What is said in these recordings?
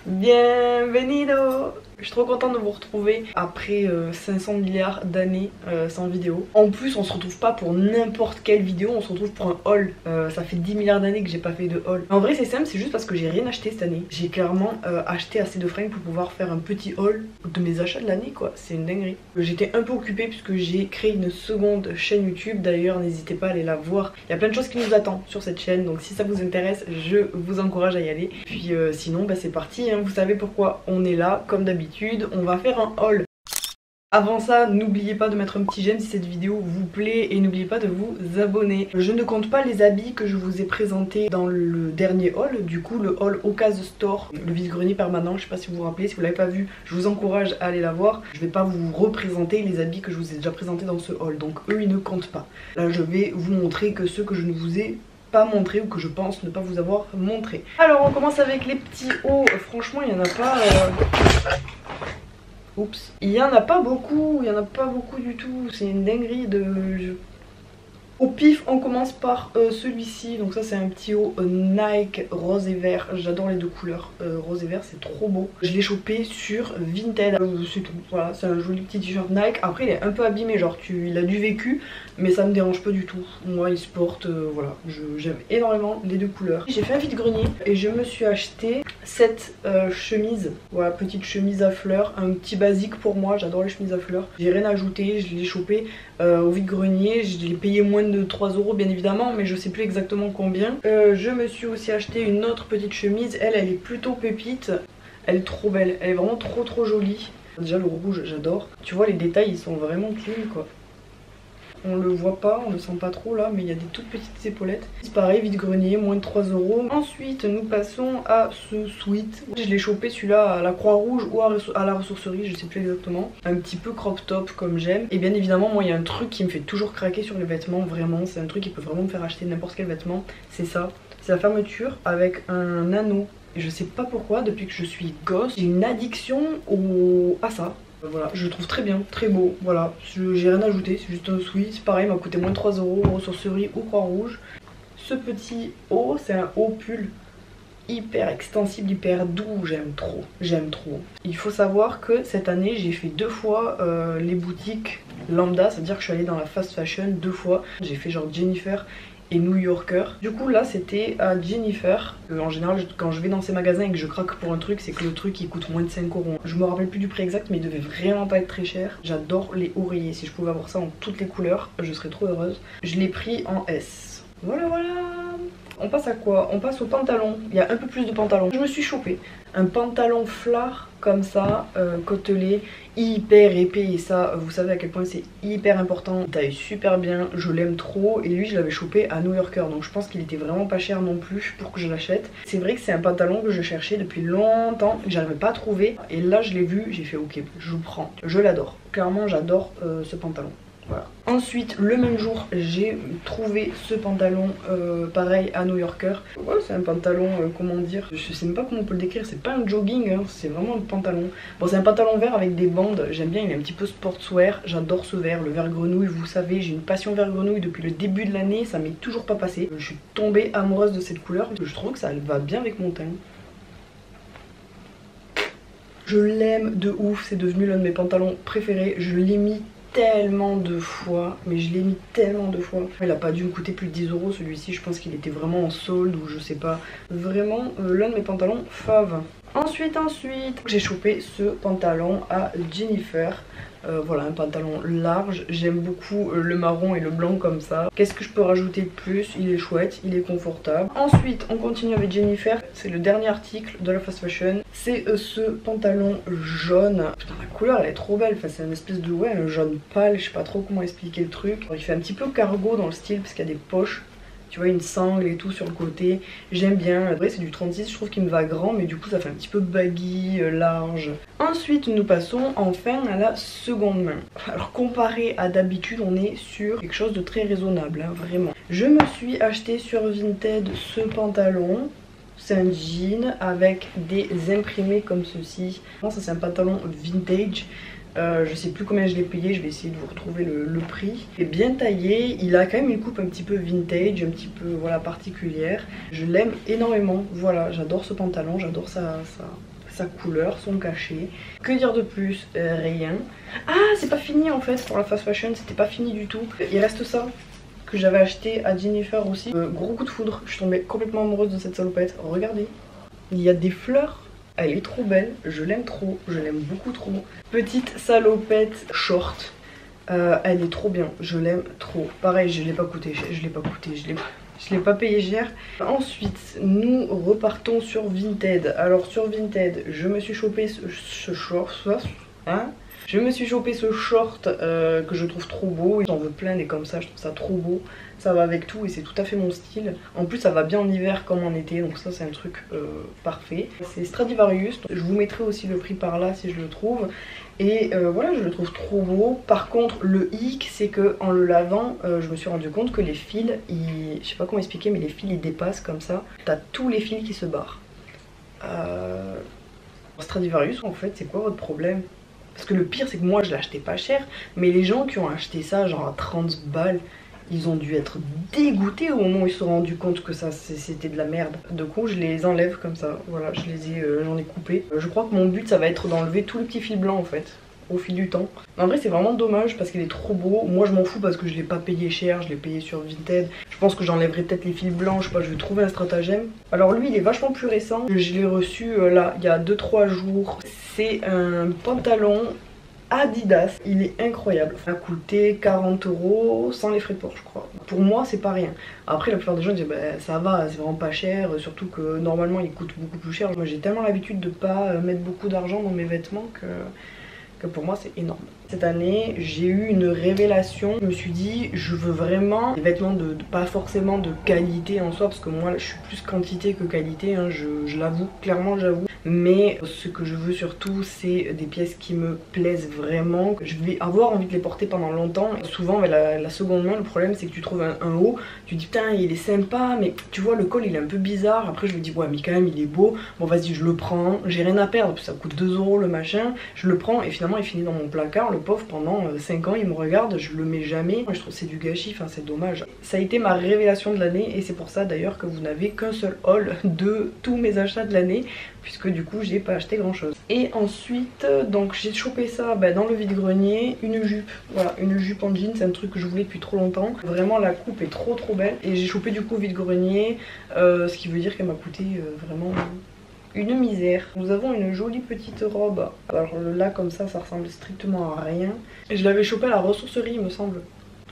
Bienvenido! Je suis trop contente de vous retrouver après 500 milliards d'années sans vidéo. En plus on se retrouve pas pour n'importe quelle vidéo, on se retrouve pour un haul. Ça fait 10 milliards d'années que j'ai pas fait de haul. En vrai c'est simple, c'est juste parce que j'ai rien acheté cette année. J'ai clairement acheté assez de fringues pour pouvoir faire un petit haul de mes achats de l'année quoi. C'est une dinguerie. J'étais un peu occupée puisque j'ai créé une seconde chaîne YouTube. D'ailleurs n'hésitez pas à aller la voir. Il y a plein de choses qui nous attendent sur cette chaîne. Donc si ça vous intéresse, je vous encourage à y aller. Puis sinon bah, c'est parti, hein. Vous savez pourquoi on est là comme d'habitude. On va faire un haul. Avant ça, n'oubliez pas de mettre un petit j'aime si cette vidéo vous plaît et n'oubliez pas de vous abonner. Je ne compte pas les habits que je vous ai présentés dans le dernier haul, du coup le haul Ocase Store, le vide-grenier permanent, je sais pas si vous vous rappelez, si vous l'avez pas vu, je vous encourage à aller la voir. Je vais pas vous représenter les habits que je vous ai déjà présentés dans ce haul, donc eux ils ne comptent pas. Là je vais vous montrer que ceux que je ne vous ai pas montré ou que je pense ne pas vous avoir montré. Alors on commence avec les petits hauts. Franchement il y en a pas oups, il y en a pas beaucoup, il y en a pas beaucoup du tout. C'est une dinguerie de... Au pif on commence par celui-ci. Donc ça c'est un petit haut Nike rose et vert. J'adore les deux couleurs, rose et vert, c'est trop beau. Je l'ai chopé sur Vinted, c'est tout. Voilà, c'est un joli petit t-shirt Nike. Après il est un peu abîmé, genre il a du vécu, mais ça me dérange pas du tout. Moi il se porte, voilà, j'aime énormément les deux couleurs. J'ai fait un vide-grenier et je me suis acheté cette chemise. Voilà, petite chemise à fleurs, un petit basique pour moi, j'adore les chemises à fleurs. J'ai rien ajouté, je l'ai chopé au vide-grenier. Je l'ai payé moins de 3 € bien évidemment, mais je sais plus exactement combien. Je me suis aussi acheté une autre petite chemise. Elle est plutôt pépite. Elle est trop belle, elle est vraiment trop jolie. Déjà le rouge j'adore. Tu vois les détails ils sont vraiment clean quoi. On le voit pas, on le sent pas trop là, mais il y a des toutes petites épaulettes. C'est pareil, vide-grenier, moins de 3 €. Ensuite, nous passons à ce sweat. Je l'ai chopé celui-là à la Croix-Rouge ou à la ressourcerie, je sais plus exactement. Un petit peu crop top comme j'aime. Et bien évidemment, moi il y a un truc qui me fait toujours craquer sur les vêtements, vraiment. C'est un truc qui peut vraiment me faire acheter n'importe quel vêtement. C'est ça, c'est la fermeture avec un anneau. Et je sais pas pourquoi, depuis que je suis gosse, j'ai une addiction à ça. Voilà, je le trouve très bien, très beau, voilà, j'ai rien ajouté, c'est juste un sweat, pareil, il m'a coûté moins de 3 €, ressourcerie ou Croix-Rouge. Ce petit haut, c'est un haut pull hyper extensible, hyper doux, j'aime trop, j'aime trop. Il faut savoir que cette année, j'ai fait 2 fois les boutiques lambda, c'est-à-dire que je suis allée dans la fast fashion 2 fois. J'ai fait genre Jennifer et New Yorker. Du coup là c'était à Jennifer. En général quand je vais dans ces magasins et que je craque pour un truc, c'est que le truc il coûte moins de 5 €. Je me rappelle plus du prix exact mais il devait vraiment pas être très cher. J'adore les oreillers, si je pouvais avoir ça en toutes les couleurs je serais trop heureuse. Je l'ai pris en S. Voilà voilà. On passe à quoi? On passe au pantalon. Il y a un peu plus de pantalons. Je me suis chopé un pantalon flare comme ça, côtelé, hyper épais. Et ça, vous savez à quel point c'est hyper important. Il taille super bien, je l'aime trop. Et lui, je l'avais chopé à New Yorker. Donc je pense qu'il était vraiment pas cher non plus pour que je l'achète. C'est vrai que c'est un pantalon que je cherchais depuis longtemps, que j'arrivais pas à trouver. Et là, je l'ai vu, j'ai fait ok, je le prends. Je l'adore. Clairement, j'adore ce pantalon. Voilà. Ensuite, le même jour, j'ai trouvé ce pantalon pareil à New Yorker. Ouais, c'est un pantalon, comment dire, je sais même pas comment on peut le décrire, c'est pas un jogging, hein, c'est vraiment un pantalon. Bon, c'est un pantalon vert avec des bandes, j'aime bien, il est un petit peu sportswear, j'adore ce vert, le vert grenouille, vous savez, j'ai une passion vert grenouille depuis le début de l'année, ça m'est toujours pas passé. Je suis tombée amoureuse de cette couleur, je trouve que ça va bien avec mon teint. Je l'aime de ouf, c'est devenu l'un de mes pantalons préférés, je l'ai mis tellement de fois, mais je l'ai mis tellement de fois. Il a pas dû me coûter plus de 10 € celui-ci, je pense qu'il était vraiment en solde ou je sais pas. Vraiment l'un de mes pantalons fave. Ensuite, j'ai chopé ce pantalon à Jennifer. Voilà, un pantalon large, j'aime beaucoup le marron et le blanc comme ça. Qu'est-ce que je peux rajouter de plus? Il est chouette, il est confortable. Ensuite on continue avec Jennifer, c'est le dernier article de la fast fashion. C'est ce pantalon jaune. Putain la couleur elle est trop belle, enfin, c'est une espèce de ouais, un jaune pâle, je sais pas trop comment expliquer le truc. Il fait un petit peu cargo dans le style parce qu'il y a des poches. Tu vois une sangle et tout sur le côté, j'aime bien. Après c'est du 36, je trouve qu'il me va grand mais du coup ça fait un petit peu baggy, large. Ensuite nous passons enfin à la seconde main. Alors comparé à d'habitude on est sur quelque chose de très raisonnable, hein, vraiment. Je me suis acheté sur Vinted ce pantalon. C'est un jean avec des imprimés comme ceci. Ça c'est un pantalon vintage. Je sais plus combien je l'ai payé, je vais essayer de vous retrouver le prix. Il est bien taillé, il a quand même une coupe un petit peu vintage, un petit peu voilà particulière. Je l'aime énormément, voilà, j'adore ce pantalon, j'adore sa couleur, son cachet. Que dire de plus? Rien. Ah, c'est pas fini en fait pour la fast fashion, c'était pas fini du tout. Il reste ça que j'avais acheté à Jennifer aussi. Gros coup de foudre, je suis tombée complètement amoureuse de cette salopette. Regardez, il y a des fleurs. Elle est trop belle, je l'aime trop, je l'aime beaucoup trop. Petite salopette short. Elle est trop bien, je l'aime trop. Pareil, je l'ai pas coûté, je l'ai pas payé cher. Ensuite, nous repartons sur Vinted. Alors sur Vinted, je me suis chopé ce short. Hein, je me suis chopé ce short que je trouve trop beau. J'en veux plein des comme ça, je trouve ça trop beau. Ça va avec tout et c'est tout à fait mon style. En plus ça va bien en hiver comme en été, donc ça c'est un truc parfait. C'est Stradivarius, je vous mettrai aussi le prix par là si je le trouve. Et voilà, je le trouve trop beau. Par contre le hic c'est que en le lavant je me suis rendu compte que les fils, je sais pas comment expliquer, mais les fils ils dépassent comme ça. T'as tous les fils qui se barrent. Stradivarius en fait c'est quoi votre problème? Parce que le pire c'est que moi je l'ai acheté pas cher, mais les gens qui ont acheté ça genre à 30 balles, ils ont dû être dégoûtés au moment où ils se sont rendus compte que ça c'était de la merde. Du coup je les enlève comme ça, voilà, j'en ai coupé. Je crois que mon but ça va être d'enlever tous les petits fils blancs en fait, au fil du temps. En vrai c'est vraiment dommage parce qu'il est trop beau. Moi je m'en fous parce que je l'ai pas payé cher, je l'ai payé sur Vinted. Je pense que j'enlèverai peut-être les fils blancs, je sais pas, je vais trouver un stratagème. Alors lui il est vachement plus récent, je l'ai reçu là il y a 2-3 jours. C'est un pantalon Adidas, il est incroyable. Ça a coûté 40 € sans les frais de port je crois. Pour moi c'est pas rien. Après la plupart des gens disent bah ça va, c'est vraiment pas cher, surtout que normalement il coûte beaucoup plus cher. Moi j'ai tellement l'habitude de pas mettre beaucoup d'argent dans mes vêtements que pour moi c'est énorme. Cette année j'ai eu une révélation, je me suis dit je veux vraiment des vêtements pas forcément de qualité en soi, parce que moi je suis plus quantité que qualité, hein, je l'avoue, clairement j'avoue. Mais ce que je veux surtout c'est des pièces qui me plaisent vraiment, que je vais avoir envie de les porter pendant longtemps. Souvent avec la seconde main le problème c'est que tu trouves un haut, tu dis putain il est sympa mais tu vois le col il est un peu bizarre. Après je me dis ouais mais quand même il est beau, bon vas-y je le prends, j'ai rien à perdre, ça coûte 2 € le machin, je le prends et finalement il finit dans mon placard, le pauvre, pendant 5 ans il me regarde, je le mets jamais. Je trouve que c'est du gâchis, enfin c'est dommage. Ça a été ma révélation de l'année et c'est pour ça d'ailleurs que vous n'avez qu'un seul haul de tous mes achats de l'année, puisque du coup j'ai pas acheté grand chose. Et ensuite donc j'ai chopé ça dans le vide-grenier, une jupe, voilà, une jupe en jean, c'est un truc que je voulais depuis trop longtemps. Vraiment la coupe est trop belle et j'ai chopé du coup vide-grenier, ce qui veut dire qu'elle m'a coûté vraiment une misère. Nous avons une jolie petite robe. Alors là comme ça ressemble strictement à rien. Et je l'avais chopé à la ressourcerie il me semble.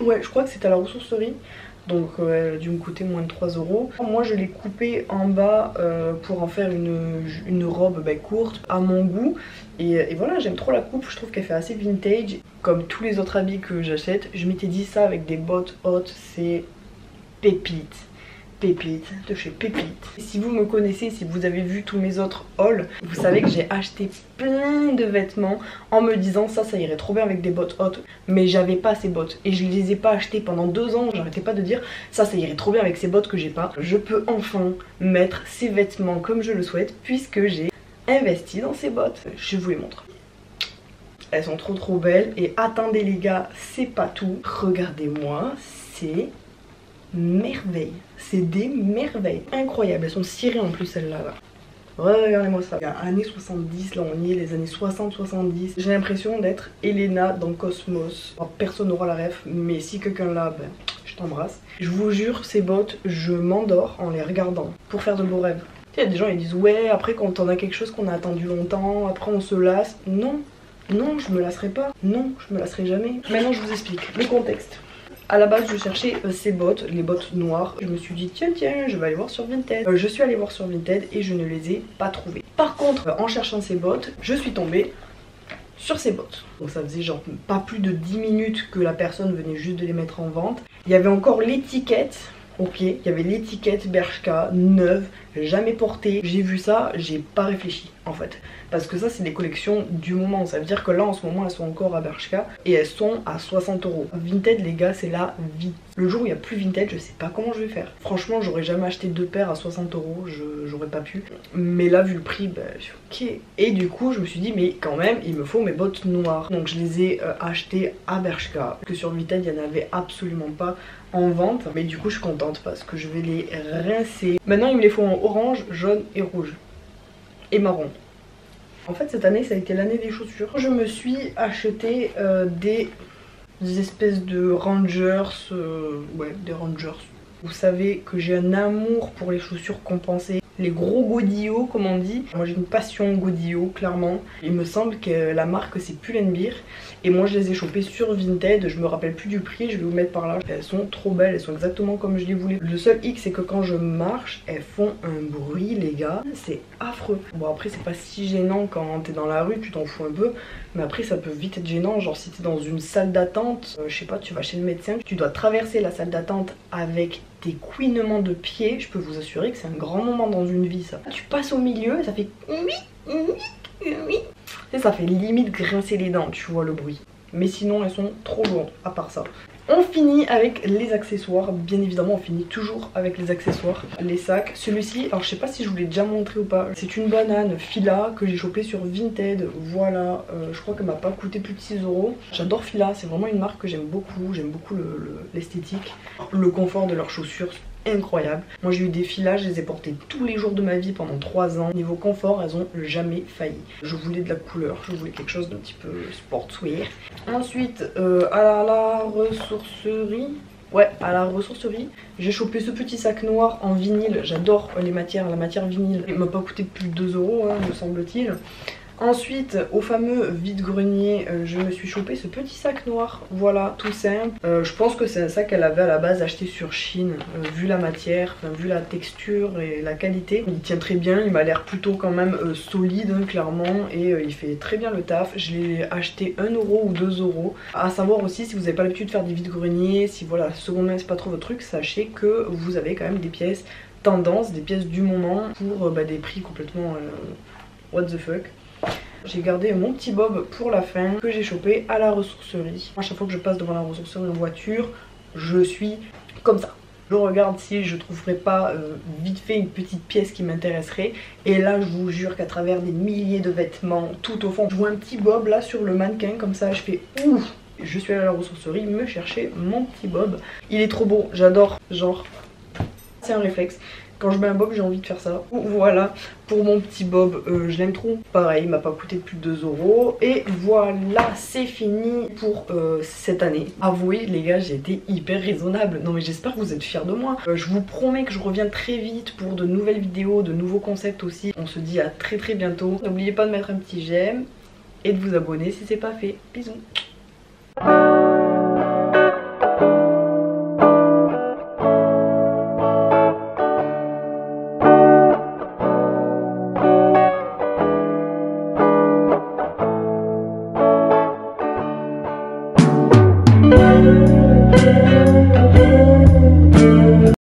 Ouais je crois que c'était à la ressourcerie. Donc elle a dû me coûter moins de 3 €. Moi je l'ai coupée en bas pour en faire une robe courte à mon goût. Et voilà, j'aime trop la coupe, je trouve qu'elle fait assez vintage. Comme tous les autres habits que j'achète, je m'étais dit ça avec des bottes hautes, c'est pépite. Pépite de chez Pépite. Si vous me connaissez, si vous avez vu tous mes autres hauls, vous savez que j'ai acheté plein de vêtements en me disant ça irait trop bien avec des bottes hautes, mais j'avais pas ces bottes et je les ai pas achetées pendant 2 ans. J'arrêtais pas de dire ça irait trop bien avec ces bottes que j'ai pas. Je peux enfin mettre ces vêtements comme je le souhaite puisque j'ai investi dans ces bottes. Je vous les montre. Elles sont trop belles et attendez les gars, c'est pas tout. Regardez-moi, c'est merveille, c'est des merveilles incroyables, elles sont cirées en plus celles-là là. Regardez-moi ça. Il y a années 70, là on y est, les années 60-70. J'ai l'impression d'être Elena dans Cosmos. Alors, personne n'aura la ref, mais si quelqu'un l'a, je t'embrasse. Je vous jure, ces bottes, je m'endors en les regardant pour faire de beaux rêves. Il y a des gens ils disent ouais, après quand on a quelque chose qu'on a attendu longtemps, après on se lasse. Non, non, je me lasserai pas. Non, je me lasserai jamais. Maintenant je vous explique le contexte. À la base je cherchais ces bottes, les bottes noires. Je me suis dit tiens je vais aller voir sur Vinted. Je suis allée voir sur Vinted et je ne les ai pas trouvées. Par contre en cherchant ces bottes, je suis tombée sur ces bottes. Donc ça faisait genre pas plus de 10 minutes que la personne venait juste de les mettre en vente. Il y avait encore l'étiquette. Ok, il y avait l'étiquette Bershka neuve, jamais portée. J'ai vu ça, j'ai pas réfléchi en fait. Parce que ça c'est des collections du moment. Ça veut dire que là en ce moment elles sont encore à Bershka et elles sont à 60 €. Vinted les gars c'est la vie. Le jour où il n'y a plus Vinted je sais pas comment je vais faire. Franchement j'aurais jamais acheté 2 paires à 60 €, j'aurais pas pu. Mais là vu le prix, je suis ok. Et du coup je me suis dit mais quand même il me faut mes bottes noires. Donc je les ai achetées à Bershka. Que sur Vinted il n'y en avait absolument pas en vente. Mais du coup je suis contente parce que je vais les rincer. Maintenant il me les faut en orange, jaune et rouge. Et marron. En fait cette année ça a été l'année des chaussures. Je me suis acheté des espèces de Rangers, ouais des Rangers. Vous savez que j'ai un amour pour les chaussures compensées. Les gros godillots comme on dit. Moi j'ai une passion godillot clairement. Il me semble que la marque c'est Pull&Bear. Et moi je les ai chopées sur Vinted. Je me rappelle plus du prix, je vais vous mettre par là. Elles sont trop belles, elles sont exactement comme je les voulais. Le seul hic c'est que quand je marche, elles font un bruit les gars. C'est affreux. Bon après c'est pas si gênant quand t'es dans la rue, tu t'en fous un peu. Mais après ça peut vite être gênant. Genre si t'es dans une salle d'attente, je sais pas, tu vas chez le médecin. Tu dois traverser la salle d'attente avec des couinements de pieds. Je peux vous assurer que c'est un grand moment dans une vie ça. Tu passes au milieu et ça fait et ça fait limite grincer les dents, tu vois le bruit. Mais sinon elles sont trop lourdes à part ça. On finit avec les accessoires, bien évidemment on finit toujours avec les accessoires. Les sacs, celui-ci, alors je sais pas si je vous l'ai déjà montré ou pas, c'est une banane Fila que j'ai chopée sur Vinted, voilà, je crois qu'elle m'a pas coûté plus de 6 €. J'adore Fila, c'est vraiment une marque que j'aime beaucoup l'esthétique, le confort de leurs chaussures. Incroyable. Moi j'ai eu des filas, je les ai portées tous les jours de ma vie pendant 3 ans. Niveau confort, elles ont jamais failli. Je voulais de la couleur, je voulais quelque chose d'un petit peu sportswear. Ensuite, à la ressourcerie. Ouais, à la ressourcerie, j'ai chopé ce petit sac noir en vinyle. J'adore les matières, la matière vinyle. Il m'a pas coûté plus de 2 €, hein, me semble-t-il. Ensuite, au fameux vide-grenier, je me suis chopé ce petit sac noir, voilà, tout simple. Je pense que c'est un sac qu'elle avait à la base acheté sur Chine, vu la matière, vu la texture et la qualité. Il tient très bien, il m'a l'air plutôt quand même solide, hein, clairement, et il fait très bien le taf. Je l'ai acheté 1 € ou 2 €. À savoir aussi, si vous n'avez pas l'habitude de faire des vide-greniers, si voilà, seconde main c'est pas trop votre truc, sachez que vous avez quand même des pièces tendance, des pièces du moment, pour des prix complètement what the fuck. J'ai gardé mon petit bob pour la fin que j'ai chopé à la ressourcerie. À chaque fois que je passe devant la ressourcerie en voiture, je suis comme ça. Je regarde si je trouverais pas vite fait une petite pièce qui m'intéresserait. Et là je vous jure qu'à travers des milliers de vêtements tout au fond, je vois un petit bob là sur le mannequin comme ça, je fais ouf. Je suis allée à la ressourcerie me chercher mon petit bob. Il est trop beau, j'adore, genre c'est un réflexe. Quand je mets un bob, j'ai envie de faire ça. Voilà, pour mon petit bob, je l'aime trop. Pareil, il m'a pas coûté plus de 2 €. Et voilà, c'est fini pour cette année. Avouez, les gars, j'ai été hyper raisonnable. Non mais j'espère que vous êtes fiers de moi. Je vous promets que je reviens très vite pour de nouvelles vidéos, de nouveaux concepts aussi. On se dit à très bientôt. N'oubliez pas de mettre un petit j'aime et de vous abonner si c'est pas fait. Bisous.